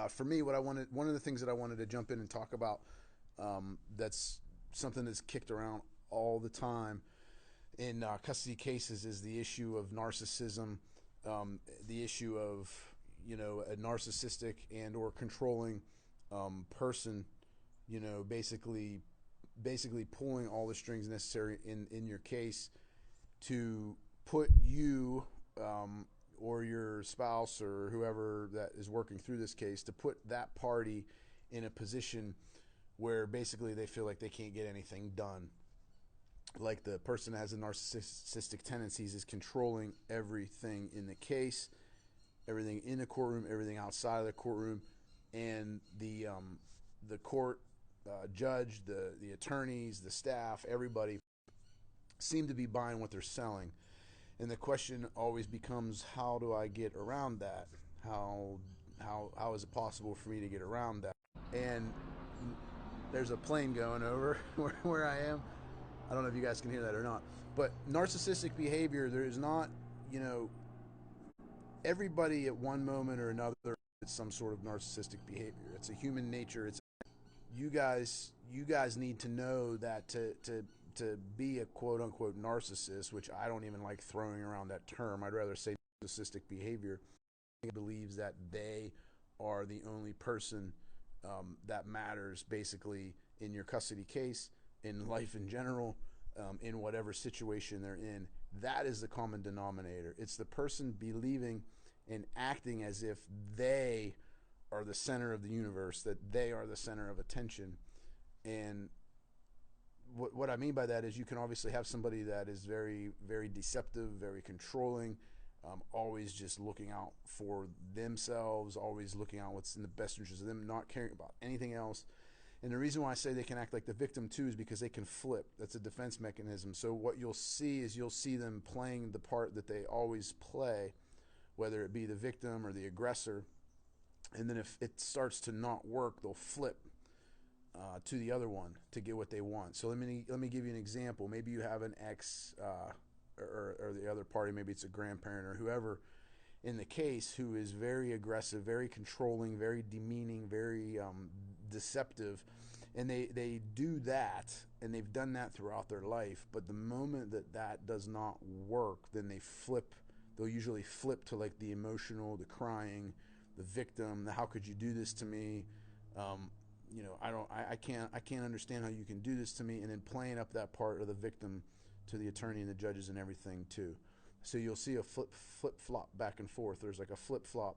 For me, one of the things that I wanted to jump in and talk about, that's something that's kicked around all the time in custody cases, is the issue of narcissism, the issue of, a narcissistic and or controlling person, basically pulling all the strings necessary in your case to put you, or your spouse or whoever that is working through this case, to put that party in a position where basically they feel like they can't get anything done. Like the person that has a narcissistic tendencies is controlling everything in the case, everything in the courtroom, everything outside of the courtroom, and the court judge, the attorneys, the staff, everybody seem to be buying what they're selling. And the question always becomes, how do I get around that? How is it possible for me to get around that? And there's a plane going over where I am. I don't know if you guys can hear that or not. But narcissistic behavior, there is not, everybody at one moment or another is some sort of narcissistic behavior. It's a human nature. You guys need to know that to be a quote unquote narcissist, which I don't even like throwing around that term. I'd rather say narcissistic behavior. Believes that they are the only person that matters basically in your custody case, in life in general, in whatever situation they're in. That is the common denominator. It's the person believing and acting as if they are the center of the universe, that they are the center of attention. And what I mean by that is you can obviously have somebody that is very, very deceptive, very controlling, always just looking out for themselves, always looking out what's in the best interest of them, not caring about anything else. And the reason why I say they can act like the victim too is because they can flip. That's a defense mechanism. So what you'll see is you'll see them playing the part that they always play, whether it be the victim or the aggressor. And then if it starts to not work, they'll flip to the other one to get what they want. So let me give you an example. Maybe you have an ex or the other party, maybe it's a grandparent or whoever in the case, who is very aggressive, very controlling, very demeaning, very deceptive. And they do that, and they've done that throughout their life. But the moment that does not work, then they flip. They'll usually flip to like the emotional, the crying, the victim, the how could you do this to me? I can't understand how you can do this to me, and then playing up that part of the victim to the attorney and the judges and everything too. So you'll see a flip flop back and forth. There's like a flip flop,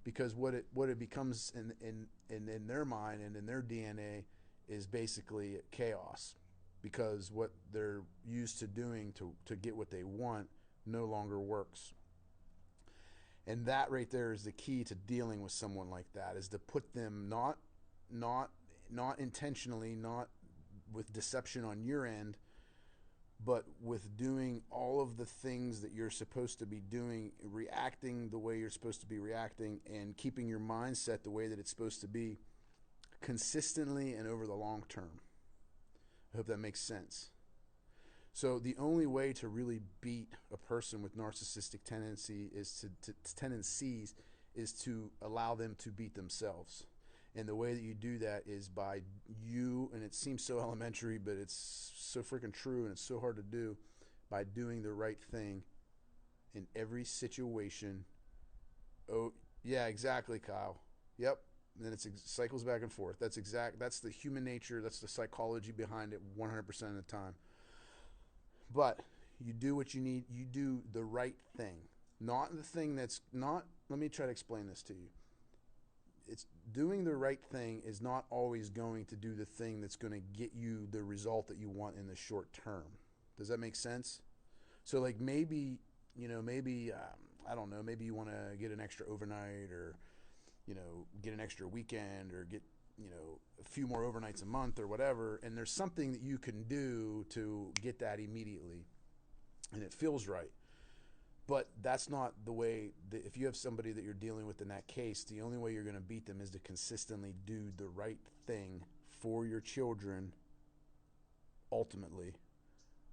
because what it becomes in their mind and in their DNA is basically chaos, because what they're used to doing to get what they want no longer works. And that right there is the key to dealing with someone like that, is to put them not intentionally, not with deception on your end, but with doing all of the things that you're supposed to be doing, reacting the way you're supposed to be reacting, and keeping your mindset the way that it's supposed to be consistently and over the long term. I hope that makes sense. So the only way to really beat a person with narcissistic tendencies is to allow them to beat themselves. And the way that you do that is by you, and it seems so elementary, but it's so freaking true, and it's so hard to do, by doing the right thing in every situation. Oh, yeah, exactly, Kyle. Yep. And then it cycles back and forth. That's the human nature. That's the psychology behind it 100% of the time. But you do what you need. You do the right thing. Not the thing that's not, let me try to explain this to you. It's doing the right thing is not always going to do the thing that's going to get you the result that you want in the short term. Does that make sense? So like maybe I don't know, maybe you want to get an extra overnight, or get an extra weekend, or get a few more overnights a month or whatever, and there's something that you can do to get that immediately, and it feels right. But that's not the way that, if you have somebody that you're dealing with in that case, the only way you're going to beat them is to consistently do the right thing for your children, ultimately,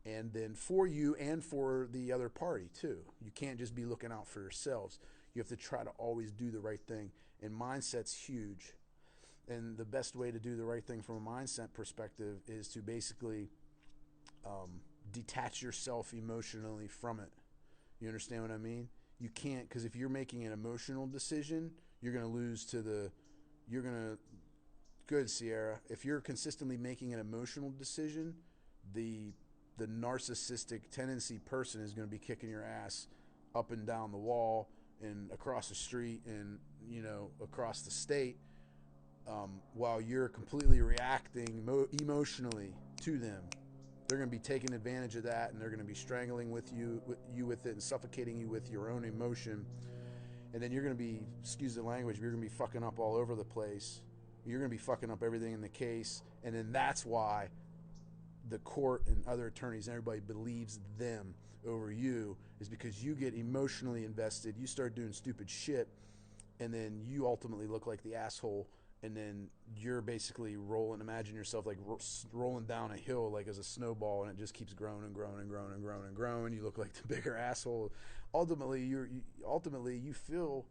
and then for you and for the other party too. You can't just be looking out for yourselves. You have to try to always do the right thing. And mindset's huge. And the best way to do the right thing from a mindset perspective is to basically detach yourself emotionally from it. You understand what I mean? You can't, because if you're making an emotional decision, you're going to lose to the, you're going to, good Sierra, if you're consistently making an emotional decision, the narcissistic tendency person is going to be kicking your ass up and down the wall and across the street and, you know, across the state, while you're completely reacting emotionally to them. They're going to be taking advantage of that, and they're going to be strangling with you with it and suffocating you with your own emotion. And then you're going to be, excuse the language, you're going to be fucking up all over the place. You're going to be fucking up everything in the case. And then that's why the court and other attorneys and everybody believes them over you, is because you get emotionally invested. You start doing stupid shit, and then you ultimately look like the asshole. And then you're basically rolling, imagine yourself like rolling down a hill like as a snowball, and it just keeps growing and growing and growing and growing and growing. You look like the bigger asshole. Ultimately, you feel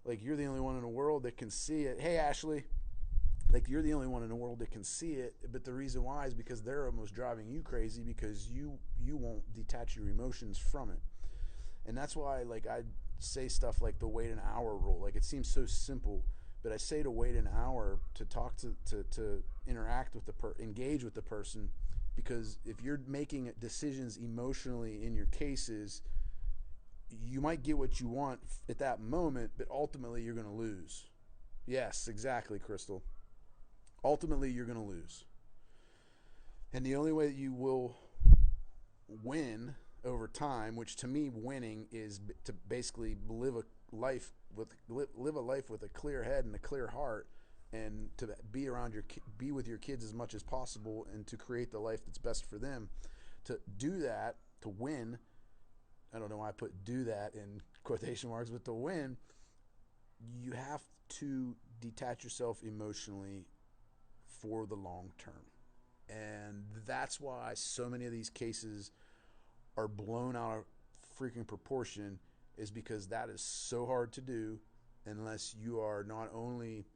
like you're the only one in the world that can see it. Hey, Ashley, like you're the only one in the world that can see it. But the reason why is because they're almost driving you crazy, because you won't detach your emotions from it. And that's why, like, I say stuff like the wait an hour rule. Like, it seems so simple, but I say to wait an hour to talk to interact with engage with the person, because if you're making decisions emotionally in your cases, you might get what you want at that moment, but ultimately you're going to lose. Yes, exactly, Crystal. Ultimately, you're going to lose. And the only way that you will win over time, which to me winning is to basically live a life with a clear head and a clear heart, and to be with your kids as much as possible, and to create the life that's best for them. To do that, to win, I don't know why I put do that in quotation marks, but to win, you have to detach yourself emotionally for the long term. And that's why so many of these cases are blown out of freaking proportion, is because that is so hard to do unless you are not only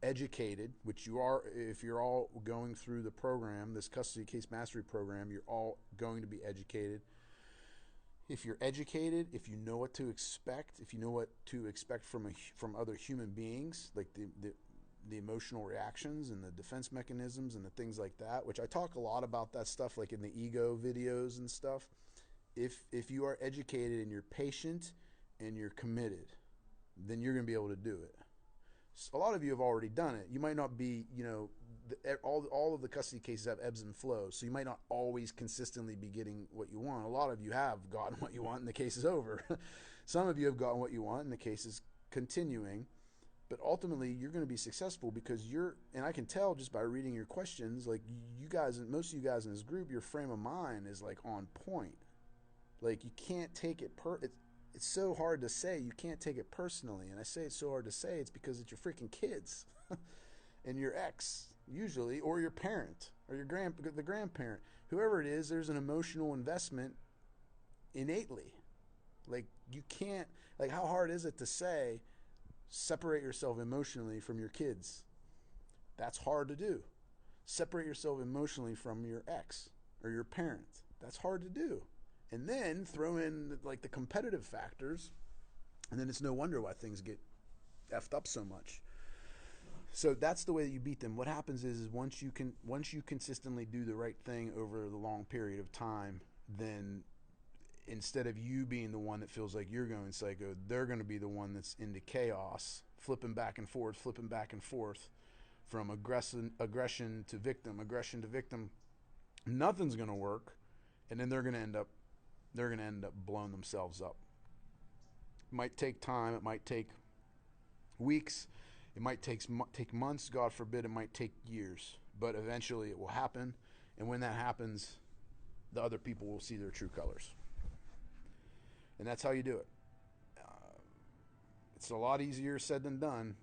educated, which you are, if you're all going through the program, this custody case mastery program, you're all going to be educated. If you're educated, if you know what to expect, if you know what to expect from other human beings, like the emotional reactions and the defense mechanisms and the things like that, which I talk a lot about that stuff, like in the ego videos and stuff. If you are educated and you're patient and you're committed, then you're going to be able to do it. A lot of you have already done it. You might not be, you know, all of the custody cases have ebbs and flows, so you might not always consistently be getting what you want. A lot of you have gotten what you want and the case is over. Some of you have gotten what you want and the case is continuing. But ultimately, you're going to be successful because and I can tell just by reading your questions, like you guys, most of you guys in this group, your frame of mind is like on point. Like you can't take it it's so hard to say you can't take it personally. And I say it's so hard to say, it's because it's your freaking kids and your ex, usually, or your parent or the grandparent. Whoever it is, there's an emotional investment innately. Like you can't, like how hard is it to say, separate yourself emotionally from your kids? That's hard to do. Separate yourself emotionally from your ex or your parent. That's hard to do. And then throw in like the competitive factors, and then it's no wonder why things get effed up so much. So that's the way that you beat them. What happens is once you consistently do the right thing over the long period of time, then instead of you being the one that feels like you're going psycho, they're going to be the one that's into chaos, flipping back and forth from aggression to victim. Nothing's going to work, and then they're going to end up blowing themselves up. It might take time. It might take weeks. It might take months. God forbid, it might take years. But eventually it will happen. And when that happens, the other people will see their true colors. And that's how you do it. It's a lot easier said than done.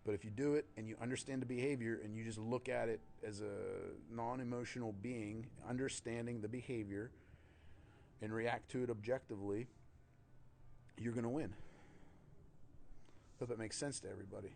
But if you do it and you understand the behavior and you just look at it as a non-emotional being, understanding the behavior and react to it objectively, you're going to win. Hope it makes sense to everybody.